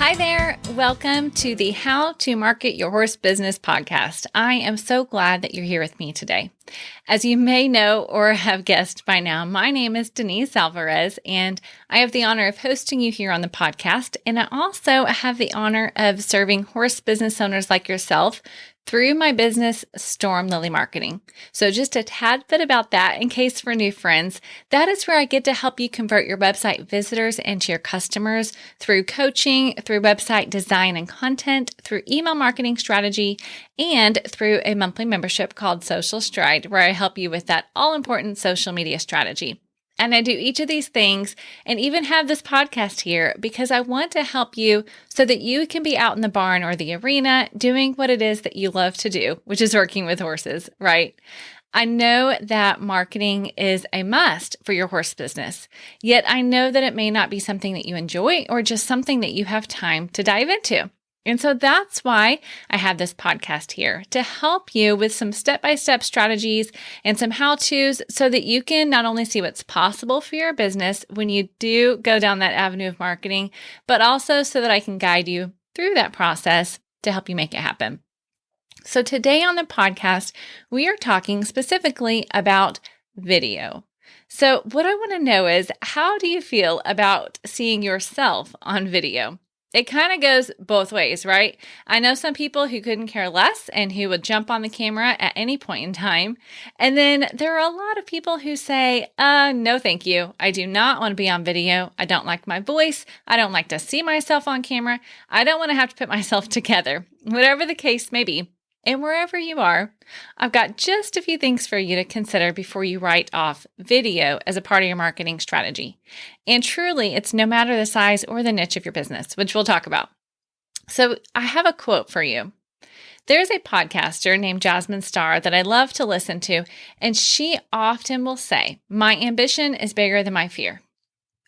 Hi there. Welcome to the How to Market Your Horse Business podcast. I am so glad that you're here with me today. As you may know or have guessed by now, my name is Denise Alvarez, and I have the honor of hosting you here on the podcast. And I also have the honor of serving horse business owners like yourself through my business, Storm Lily Marketing. So just a tad bit about that in case for new friends. That is where I get to help you convert your website visitors into your customers through coaching, through website design and content, through email marketing strategy, and through a monthly membership called Social Stride, where I help you with that all-important social media strategy. And I do each of these things and even have this podcast here because I want to help you so that you can be out in the barn or the arena doing what it is that you love to do, which is working with horses, right? I know that marketing is a must for your horse business, yet I know that it may not be something that you enjoy or just something that you have time to dive into. And so that's why I have this podcast here to help you with some step-by-step strategies and some how-tos so that you can not only see what's possible for your business when you do go down that avenue of marketing, but also so that I can guide you through that process to help you make it happen. So today on the podcast, we are talking specifically about video. So what I want to know is, how do you feel about seeing yourself on video? It kind of goes both ways, right? I know some people who couldn't care less and who would jump on the camera at any point in time. And then there are a lot of people who say, no, thank you. I do not want to be on video. I don't like my voice. I don't like to see myself on camera. I don't want to have to put myself together, whatever the case may be. And wherever you are, I've got just a few things for you to consider before you write off video as a part of your marketing strategy. And truly, it's no matter the size or the niche of your business, which we'll talk about. So I have a quote for you. There's a podcaster named Jasmine Star that I love to listen to, and she often will say, "My ambition is bigger than my fear."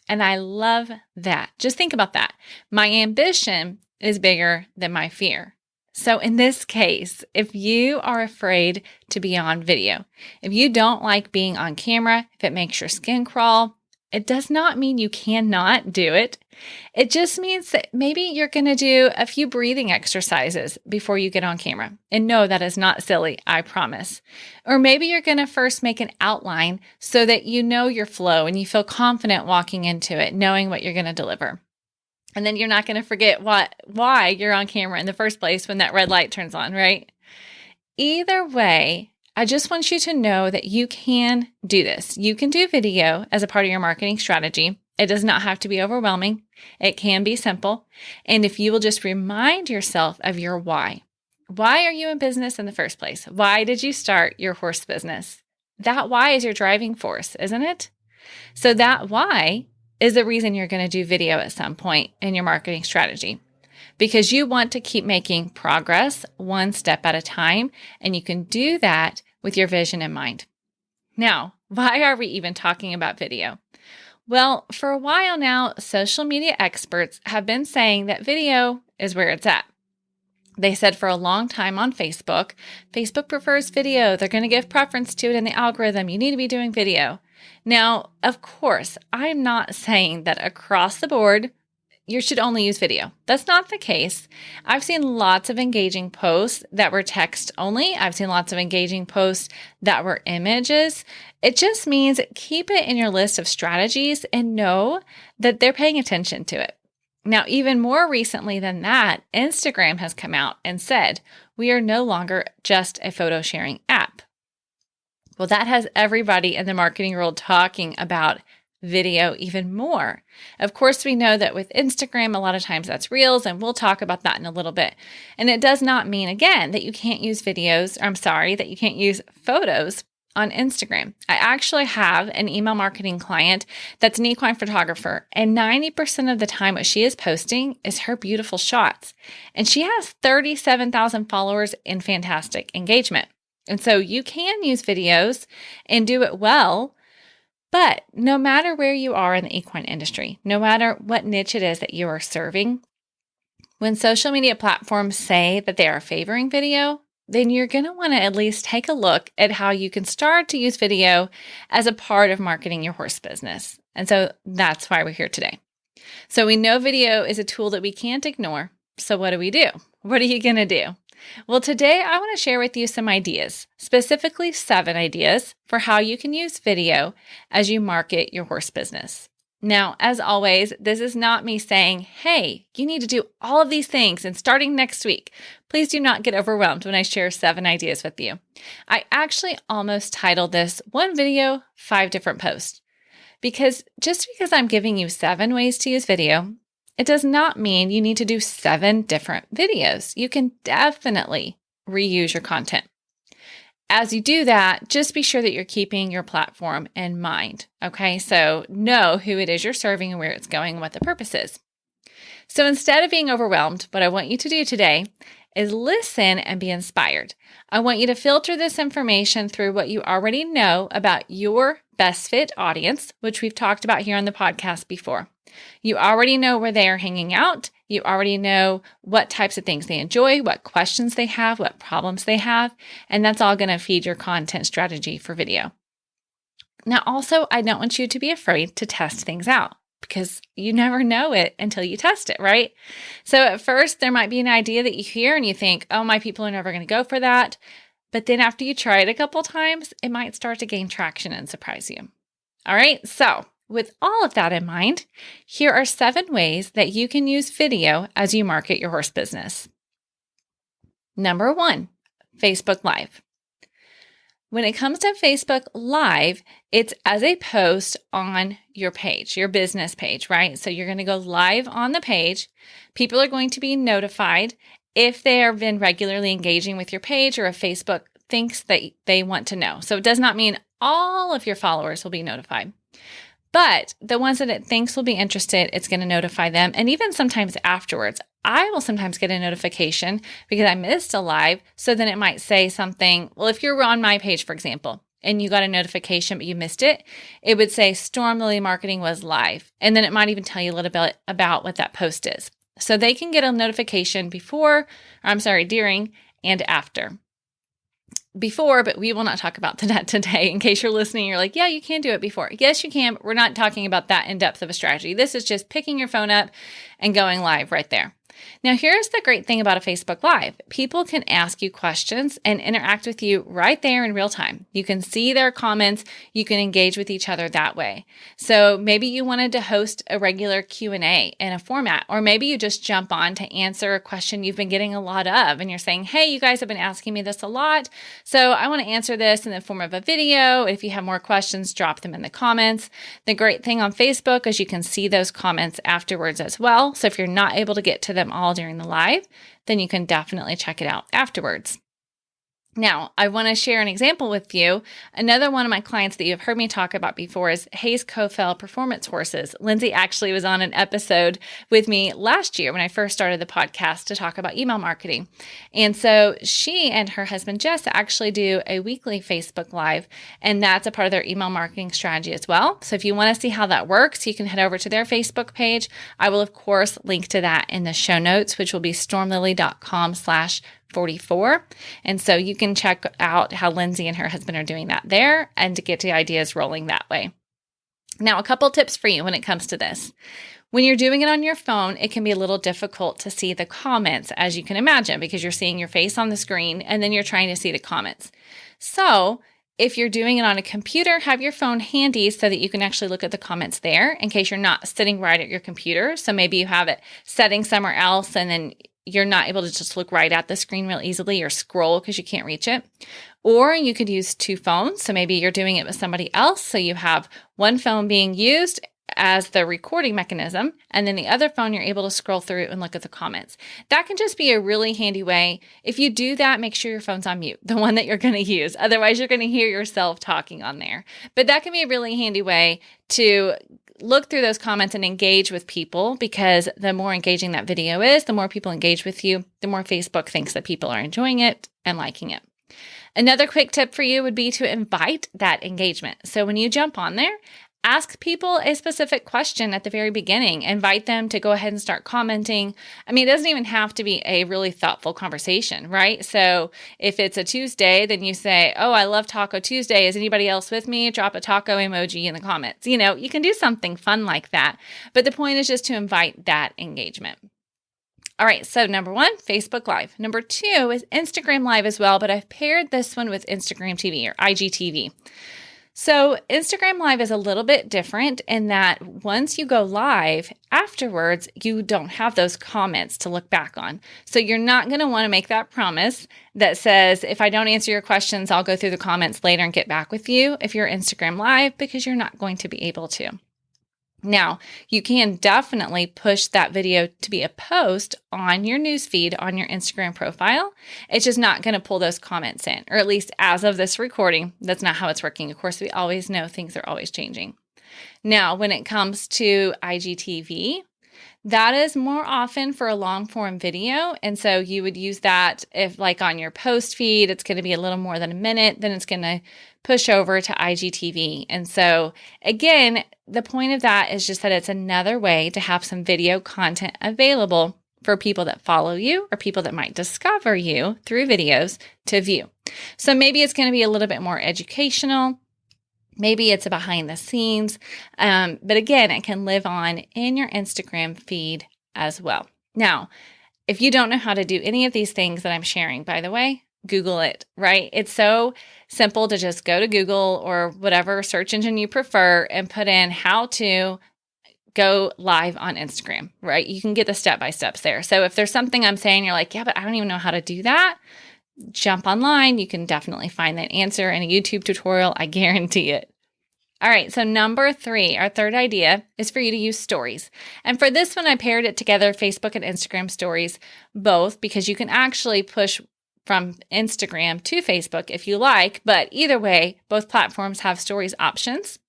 And I love that. Just think about that. My ambition is bigger than my fear. So in this case, if you are afraid to be on video, if you don't like being on camera, if it makes your skin crawl, it does not mean you cannot do it. It just means that maybe you're going to do a few breathing exercises before you get on camera. And no, that is not silly, I promise. Or maybe you're going to first make an outline so that you know your flow and you feel confident walking into it, knowing what you're going to deliver. And then you're not going to forget why you're on camera in the first place when that red light turns on, right? Either way, I just want you to know that you can do this. You can do video as a part of your marketing strategy. It does not have to be overwhelming. It can be simple. And if you will just remind yourself of your why. Why are you in business in the first place? Why did you start your horse business? That why is your driving force, isn't it? So that why is the reason you're going to do video at some point in your marketing strategy, because you want to keep making progress one step at a time, and you can do that with your vision in mind. Now, why are we even talking about video? Well, for a while now, social media experts have been saying that video is where it's at. They said for a long time on Facebook prefers video. They're going to give preference to it in the algorithm. You need to be doing video. Now, of course, I'm not saying that across the board, you should only use video. That's not the case. I've seen lots of engaging posts that were text only. I've seen lots of engaging posts that were images. It just means keep it in your list of strategies and know that they're paying attention to it. Now, even more recently than that, Instagram has come out and said, we are no longer just a photo sharing app. Well, that has everybody in the marketing world talking about video even more. Of course, we know that with Instagram, a lot of times that's Reels, and we'll talk about that in a little bit. And it does not mean, again, that you can't use that you can't use photos on Instagram. I actually have an email marketing client that's an equine photographer, and 90% of the time what she is posting is her beautiful shots. And she has 37,000 followers and fantastic engagement. And so you can use videos and do it well, but no matter where you are in the equine industry, no matter what niche it is that you are serving, when social media platforms say that they are favoring video, then you're going to want to at least take a look at how you can start to use video as a part of marketing your horse business. And so that's why we're here today. So we know video is a tool that we can't ignore. So what do we do? What are you going to do? Well, today I want to share with you some ideas, specifically 7 ideas for how you can use video as you market your horse business. Now, as always, this is not me saying, hey, you need to do all of these things and starting next week. Please do not get overwhelmed when I share 7 ideas with you. I actually almost titled this one video, 5 different posts. Because just because I'm giving you 7 ways to use video, it does not mean you need to do 7 different videos. You can definitely reuse your content. As you do that, just be sure that you're keeping your platform in mind. Okay, so know who it is you're serving and where it's going and what the purpose is. So instead of being overwhelmed, what I want you to do today is listen and be inspired. I want you to filter this information through what you already know about your best fit audience, which we've talked about here on the podcast before. You already know where they are hanging out. You already know what types of things they enjoy, what questions they have, what problems they have, and that's all going to feed your content strategy for video. Now, also, I don't want you to be afraid to test things out, because you never know it until you test it, right? So at first, there might be an idea that you hear and you think, oh, my people are never going to go for that. But then after you try it a couple times, it might start to gain traction and surprise you. All right, so with all of that in mind, here are 7 ways that you can use video as you market your horse business. Number 1, Facebook Live. When it comes to Facebook Live, it's as a post on your page, your business page, right? So you're going to go live on the page. People are going to be notified if they have been regularly engaging with your page or if Facebook thinks that they want to know. So it does not mean all of your followers will be notified. But the ones that it thinks will be interested, it's going to notify them. And even sometimes afterwards, I will sometimes get a notification because I missed a live. So then it might say something, well, if you're on my page, for example, and you got a notification, but you missed it, it would say Storm Lily Marketing was live. And then it might even tell you a little bit about what that post is. So they can get a notification during and after. Before, but we will not talk about that today. In case you're listening, you're like, yeah, you can do it before. Yes, you can, but we're not talking about that in depth of a strategy. This is just picking your phone up and going live right there. Now, here's the great thing about a Facebook Live. People can ask you questions and interact with you right there in real time. You can see their comments. You can engage with each other that way. So maybe you wanted to host a regular Q&A in a format, or maybe you just jump on to answer a question you've been getting a lot of, and you're saying, hey, you guys have been asking me this a lot, so I want to answer this in the form of a video. If you have more questions, drop them in the comments. The great thing on Facebook is you can see those comments afterwards as well. So if you're not able to get to them all during the live, then you can definitely check it out afterwards. Now, I want to share an example with you. Another one of my clients that you've heard me talk about before is Hayes Kofel Performance Horses. Lindsay actually was on an episode with me last year when I first started the podcast to talk about email marketing. And so she and her husband, Jess, actually do a weekly Facebook Live, and that's a part of their email marketing strategy as well. So if you want to see how that works, you can head over to their Facebook page. I will, of course, link to that in the show notes, which will be stormlily.com/44. And so you can check out how Lindsay and her husband are doing that there and to get the ideas rolling that way. Now, a couple tips for you when it comes to this. When you're doing it on your phone, it can be a little difficult to see the comments, as you can imagine, because you're seeing your face on the screen and then you're trying to see the comments. So if you're doing it on a computer, have your phone handy so that you can actually look at the comments there in case you're not sitting right at your computer. So maybe you have it setting somewhere else and then you're not able to just look right at the screen real easily or scroll because you can't reach it. Or you could use 2 phones. So maybe you're doing it with somebody else. So you have one phone being used as the recording mechanism, and then the other phone, you're able to scroll through and look at the comments. That can just be a really handy way. If you do that, make sure your phone's on mute, the one that you're going to use. Otherwise, you're going to hear yourself talking on there. But that can be a really handy way to look through those comments and engage with people, because the more engaging that video is, the more people engage with you, the more Facebook thinks that people are enjoying it and liking it. Another quick tip for you would be to invite that engagement. So when you jump on there, Ask people a specific question at the very beginning. Invite them to go ahead and start commenting. I mean, it doesn't even have to be a really thoughtful conversation, right? So if it's a Tuesday, then you say, oh, I love Taco Tuesday. Is anybody else with me? Drop a taco emoji in the comments. You know, you can do something fun like that. But the point is just to invite that engagement. All right, so number 1, Facebook Live. Number 2 is Instagram Live as well, but I've paired this one with Instagram TV or IGTV. So Instagram Live is a little bit different in that once you go live, afterwards, you don't have those comments to look back on. So you're not going to want to make that promise that says, if I don't answer your questions, I'll go through the comments later and get back with you if you're Instagram Live, because you're not going to be able to. Now, you can definitely push that video to be a post on your newsfeed on your Instagram profile. It's just not going to pull those comments in, or at least as of this recording, that's not how it's working. Of course, we always know things are always changing. Now, when it comes to IGTV, that is more often for a long form video. And so you would use that if like on your post feed, it's going to be a little more than a minute, then it's going to push over to IGTV. And so again, the point of that is just that it's another way to have some video content available for people that follow you or people that might discover you through videos to view. So maybe it's going to be a little bit more educational. Maybe it's a behind the scenes, but again, it can live on in your Instagram feed as well. Now, if you don't know how to do any of these things that I'm sharing, by the way, Google it, right? It's so simple to just go to Google or whatever search engine you prefer and put in how to go live on Instagram, right? You can get the step-by-steps there. So if there's something I'm saying, you're like, yeah, but I don't even know how to do that, jump online. You can definitely find that answer in a YouTube tutorial. I guarantee it. All right, so number 3, our third idea is for you to use stories. And for this one, I paired it together, Facebook and Instagram stories, both, because you can actually push from Instagram to Facebook if you like, but either way, both platforms have stories options.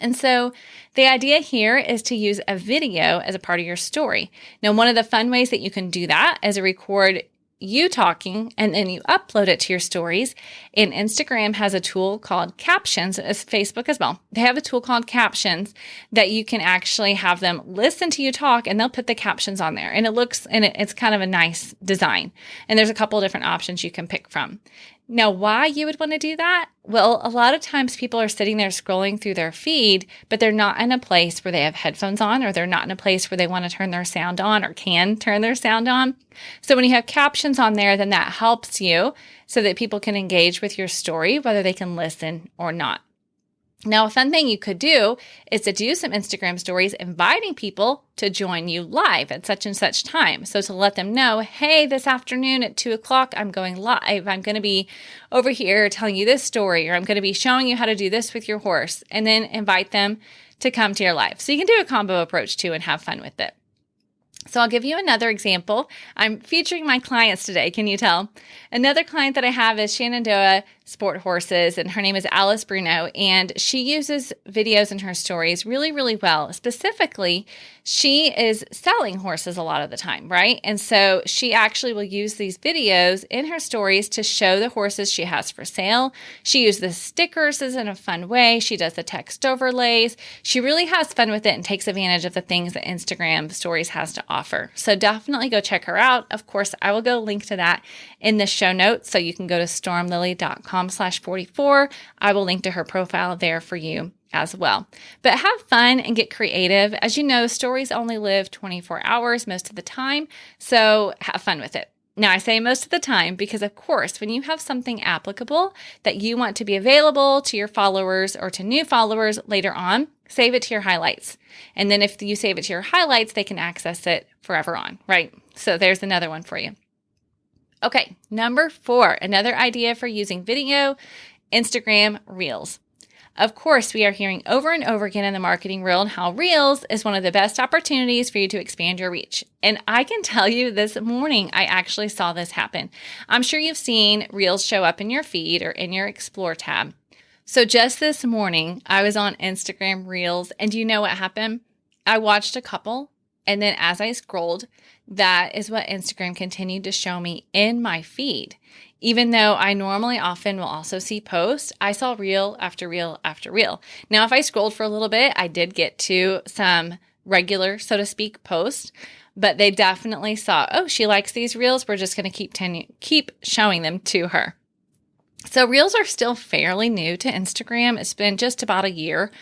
And so the idea here is to use a video as a part of your story. Now, one of the fun ways that you can do that is to record you talking and then you upload it to your stories. And Instagram has a tool called Captions, as Facebook as well. They have a tool called Captions that you can actually have them listen to you talk and they'll put the captions on there. And it's kind of a nice design. And there's a couple of different options you can pick from. Now, why you would want to do that? Well, a lot of times people are sitting there scrolling through their feed, but they're not in a place where they have headphones on, or they're not in a place where they want to turn their sound on or can turn their sound on. So when you have captions on there, then that helps you so that people can engage with your story, whether they can listen or not. Now, a fun thing you could do is to do some Instagram stories inviting people to join you live at such and such time. So to let them know, hey, this afternoon at 2:00, I'm going live. I'm going to be over here telling you this story, or I'm going to be showing you how to do this with your horse, and then invite them to come to your live. So you can do a combo approach too and have fun with it. So I'll give you another example. I'm featuring my clients today. Can you tell? Another client that I have is Shenandoah Sport Horses, and her name is Alice Bruno, and she uses videos in her stories really, really well. Specifically, she is selling horses a lot of the time, right? And so she actually will use these videos in her stories to show the horses she has for sale. She uses the stickers in a fun way. She does the text overlays. She really has fun with it and takes advantage of the things that Instagram stories has to offer. So definitely go check her out. Of course, I will go link to that in the show notes. So you can go to stormlily.com/44. I will link to her profile there for you as well. But have fun and get creative. As you know, stories only live 24 hours most of the time. So have fun with it. Now, I say most of the time because, of course, when you have something applicable that you want to be available to your followers or to new followers later on, save it to your highlights. And then if you save it to your highlights, they can access it forever on, right? So there's another one for you. Okay, number 4, another idea for using video, Instagram Reels. Of course, we are hearing over and over again in the marketing world how Reels is one of the best opportunities for you to expand your reach. And I can tell you this morning, I actually saw this happen. I'm sure you've seen Reels show up in your feed or in your Explore tab. So just this morning, I was on Instagram Reels, and do you know what happened? I watched a couple, And then as I scrolled, that is what Instagram continued to show me in my feed. Even though I normally often will also see posts, I saw reel after reel after reel. Now, if I scrolled for a little bit, I did get to some regular, so to speak, posts, but they definitely saw, oh, she likes these reels. We're just going to keep showing them to her. So reels are still fairly new to Instagram. It's been just about a year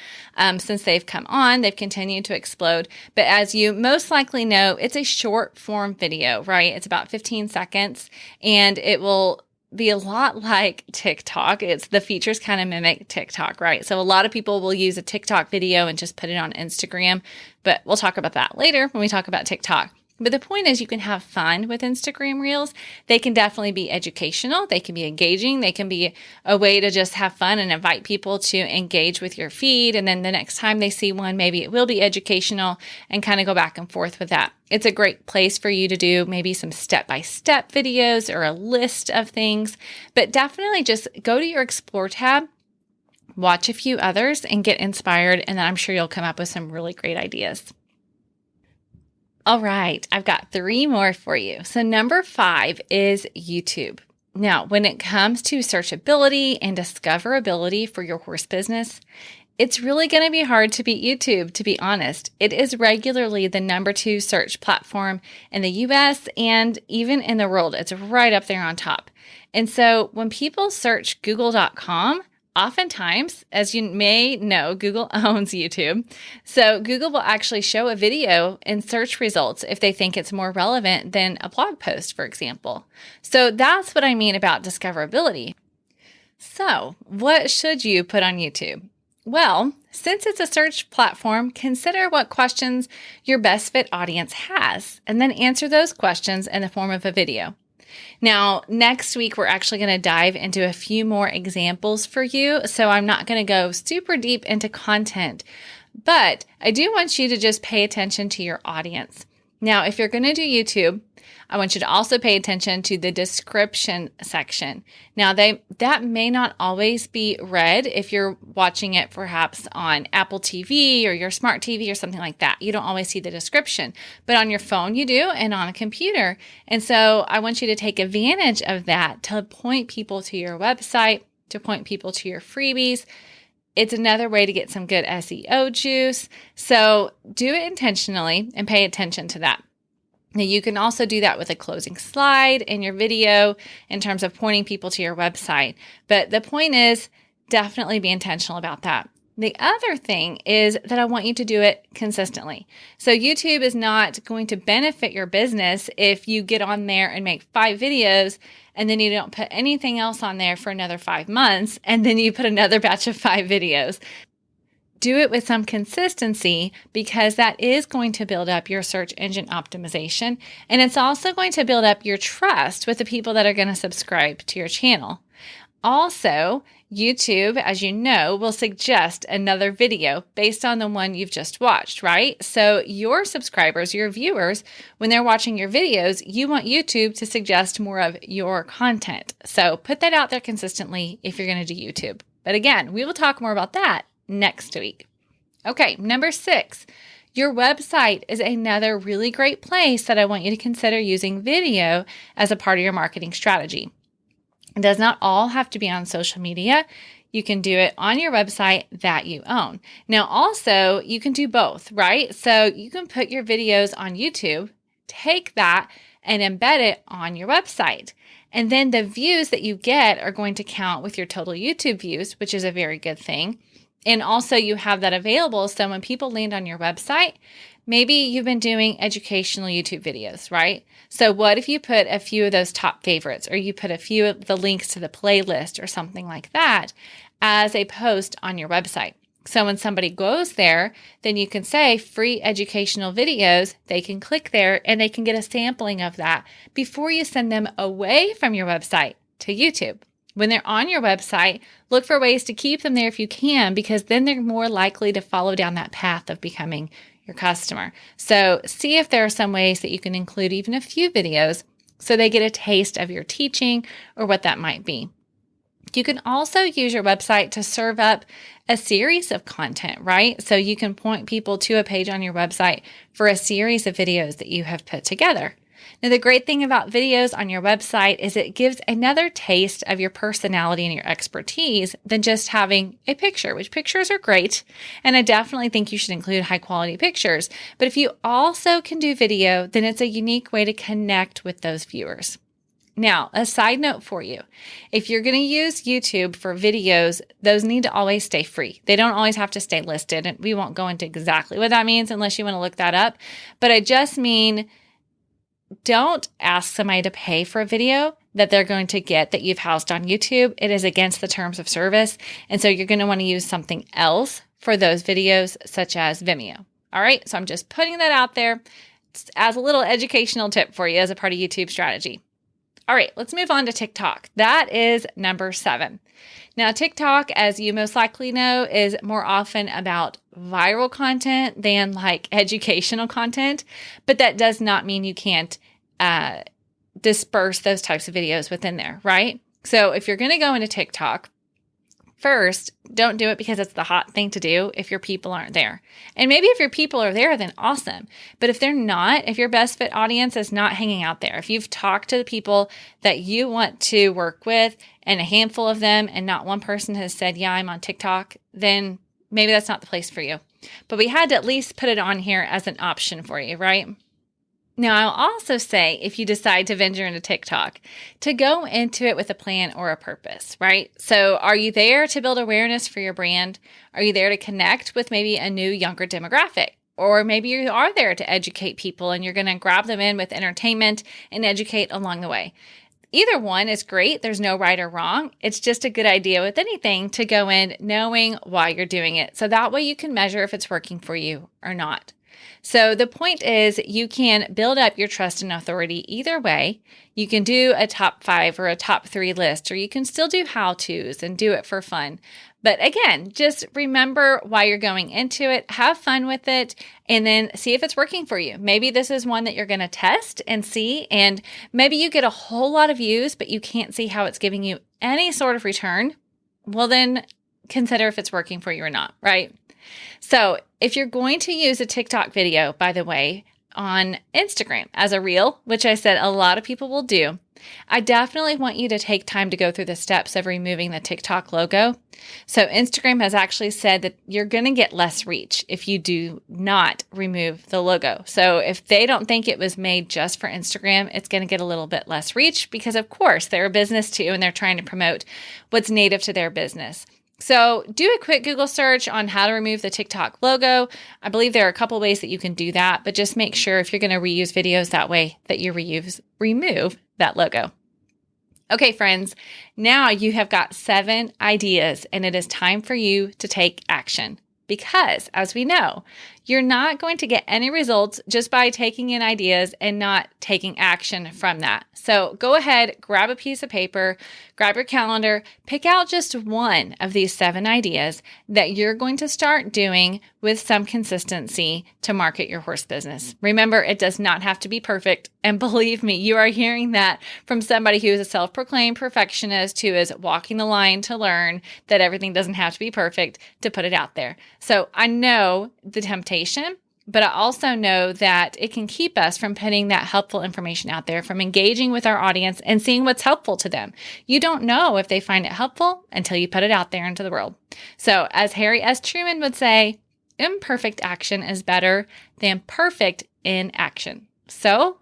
since they've come on. They've continued to explode. But as you most likely know, it's a short form video, right? It's about 15 seconds and it will be a lot like TikTok. The features kind of mimic TikTok, right? So a lot of people will use a TikTok video and just put it on Instagram, but we'll talk about that later when we talk about TikTok. But the point is you can have fun with Instagram Reels. They can definitely be educational. They can be engaging. They can be a way to just have fun and invite people to engage with your feed. And then the next time they see one, maybe it will be educational and kind of go back and forth with that. It's a great place for you to do maybe some step-by-step videos or a list of things. But definitely just go to your Explore tab, watch a few others, and get inspired. And then I'm sure you'll come up with some really great ideas. All right, I've got 3 more for you. So number 5 is YouTube. Now, when it comes to searchability and discoverability for your horse business, it's really going to be hard to beat YouTube, to be honest. It is regularly the number 2 search platform in the US and even in the world. It's right up there on top. And so when people search google.com, oftentimes, as you may know, Google owns YouTube. So Google will actually show a video in search results if they think it's more relevant than a blog post, for example. So that's what I mean about discoverability. So what should you put on YouTube? Well, since it's a search platform, consider what questions your best fit audience has, and then answer those questions in the form of a video. Now, next week, we're actually going to dive into a few more examples for you. So I'm not going to go super deep into content, but I do want you to just pay attention to your audience. Now, if you're going to do YouTube, I want you to also pay attention to the description section. Now, that may not always be read if you're watching it perhaps on Apple TV or your smart TV or something like that. You don't always see the description, but on your phone you do and on a computer. And so I want you to take advantage of that to point people to your website, to point people to your freebies. It's another way to get some good SEO juice. So do it intentionally and pay attention to that. Now, you can also do that with a closing slide in your video in terms of pointing people to your website. But the point is definitely be intentional about that. The other thing is that I want you to do it consistently. So YouTube is not going to benefit your business if you get on there and make 5 videos and then you don't put anything else on there for another 5 months and then you put another batch of 5 videos. Do it with some consistency because that is going to build up your search engine optimization, and it's also going to build up your trust with the people that are going to subscribe to your channel. Also, YouTube, as you know, will suggest another video based on the one you've just watched, right? So your subscribers, your viewers, when they're watching your videos, you want YouTube to suggest more of your content. So put that out there consistently if you're going to do YouTube. But again, we will talk more about that next week. Okay, number 6, your website is another really great place that I want you to consider using video as a part of your marketing strategy. It does not all have to be on social media. You can do it on your website that you own. Now, also, you can do both, right? So you can put your videos on YouTube, take that and embed it on your website. And then the views that you get are going to count with your total YouTube views, which is a very good thing. And also you have that available. So when people land on your website, maybe you've been doing educational YouTube videos, right? So what if you put a few of those top favorites, or you put a few of the links to the playlist or something like that as a post on your website? So when somebody goes there, then you can say free educational videos, they can click there and they can get a sampling of that before you send them away from your website to YouTube. When they're on your website, look for ways to keep them there if you can, because then they're more likely to follow down that path of becoming your customer. So see if there are some ways that you can include even a few videos so they get a taste of your teaching or what that might be. You can also use your website to serve up a series of content, right? So you can point people to a page on your website for a series of videos that you have put together. Now, the great thing about videos on your website is it gives another taste of your personality and your expertise than just having a picture, which pictures are great. And I definitely think you should include high quality pictures. But if you also can do video, then it's a unique way to connect with those viewers. Now, a side note for you, if you're going to use YouTube for videos, those need to always stay free. They don't always have to stay listed. And we won't go into exactly what that means unless you want to look that up. But I just mean, don't ask somebody to pay for a video that they're going to get that you've housed on YouTube. It is against the terms of service. And so you're going to want to use something else for those videos, such as Vimeo. All right. So I'm just putting that out there as a little educational tip for you as a part of YouTube strategy. All right, let's move on to TikTok. That is number 7. Now, TikTok, as you most likely know, is more often about viral content than like educational content, but that does not mean you can't disperse those types of videos within there, right? So if you're going to go into TikTok, first, don't do it because it's the hot thing to do if your people aren't there. And maybe if your people are there, then awesome. But if they're not, if your best fit audience is not hanging out there, if you've talked to the people that you want to work with and a handful of them and not one person has said, yeah, I'm on TikTok, then maybe that's not the place for you. But we had to at least put it on here as an option for you, right? Now, I'll also say if you decide to venture into TikTok, to go into it with a plan or a purpose, right? So are you there to build awareness for your brand? Are you there to connect with maybe a new, younger demographic? Or maybe you are there to educate people and you're going to grab them in with entertainment and educate along the way. Either one is great. There's no right or wrong. It's just a good idea with anything to go in knowing why you're doing it. So that way you can measure if it's working for you or not. So the point is you can build up your trust and authority either way. You can do a top 5 or a top 3 list, or you can still do how-tos and do it for fun. But again, just remember why you're going into it, have fun with it, and then see if it's working for you. Maybe this is one that you're going to test and see, and maybe you get a whole lot of views, but you can't see how it's giving you any sort of return. Well, then consider if it's working for you or not, right? So if you're going to use a TikTok video, by the way, on Instagram as a reel, which I said a lot of people will do, I definitely want you to take time to go through the steps of removing the TikTok logo. So Instagram has actually said that you're going to get less reach if you do not remove the logo. So if they don't think it was made just for Instagram, it's going to get a little bit less reach because, of course, they're a business too, and they're trying to promote what's native to their business. So do a quick Google search on how to remove the TikTok logo. I believe there are a couple ways that you can do that, but just make sure if you're going to reuse videos that way that you remove that logo. Okay, friends, now you have got 7 ideas and it is time for you to take action. Because, as we know, you're not going to get any results just by taking in ideas and not taking action from that. So go ahead, grab a piece of paper, grab your calendar, pick out just one of these 7 ideas that you're going to start doing with some consistency to market your horse business. Remember, it does not have to be perfect. And believe me, you are hearing that from somebody who is a self-proclaimed perfectionist who is walking the line to learn that everything doesn't have to be perfect to put it out there. So I know the temptation, but I also know that it can keep us from putting that helpful information out there, from engaging with our audience and seeing what's helpful to them. You don't know if they find it helpful until you put it out there into the world. So as Harry S. Truman would say, imperfect action is better than perfect inaction. So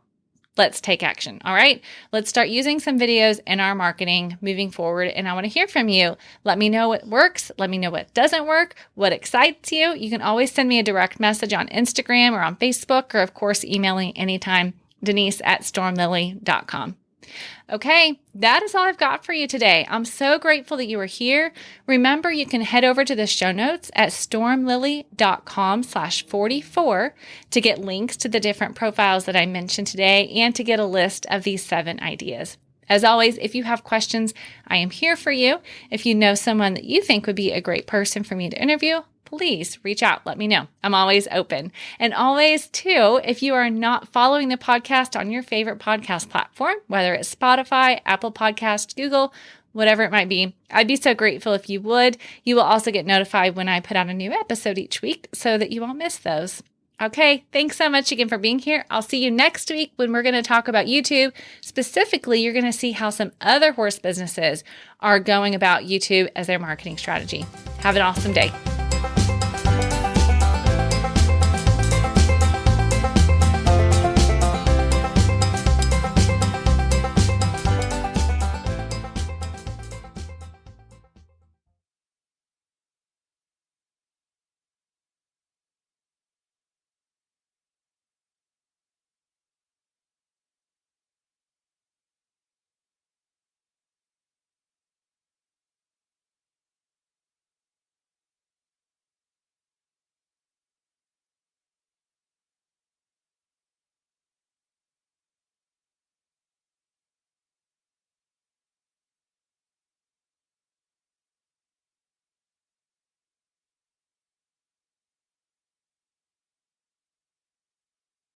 let's take action. All right. Let's start using some videos in our marketing moving forward. And I want to hear from you. Let me know what works. Let me know what doesn't work, what excites you. You can always send me a direct message on Instagram or on Facebook, or of course, emailing anytime, Denise@stormlily.com. Okay, that is all I've got for you today. I'm so grateful that you are here. Remember, you can head over to the show notes at stormlily.com/44 to get links to the different profiles that I mentioned today and to get a list of these 7 ideas. As always, if you have questions, I am here for you. If you know someone that you think would be a great person for me to interview, please reach out. Let me know. I'm always open. And always, too, if you are not following the podcast on your favorite podcast platform, whether it's Spotify, Apple Podcasts, Google, whatever it might be. I'd be so grateful if you would. You will also get notified when I put out a new episode each week so that you won't miss those. Okay, thanks so much again for being here. I'll see you next week when we're going to talk about YouTube. Specifically, you're going to see how some other horse businesses are going about YouTube as their marketing strategy. Have an awesome day.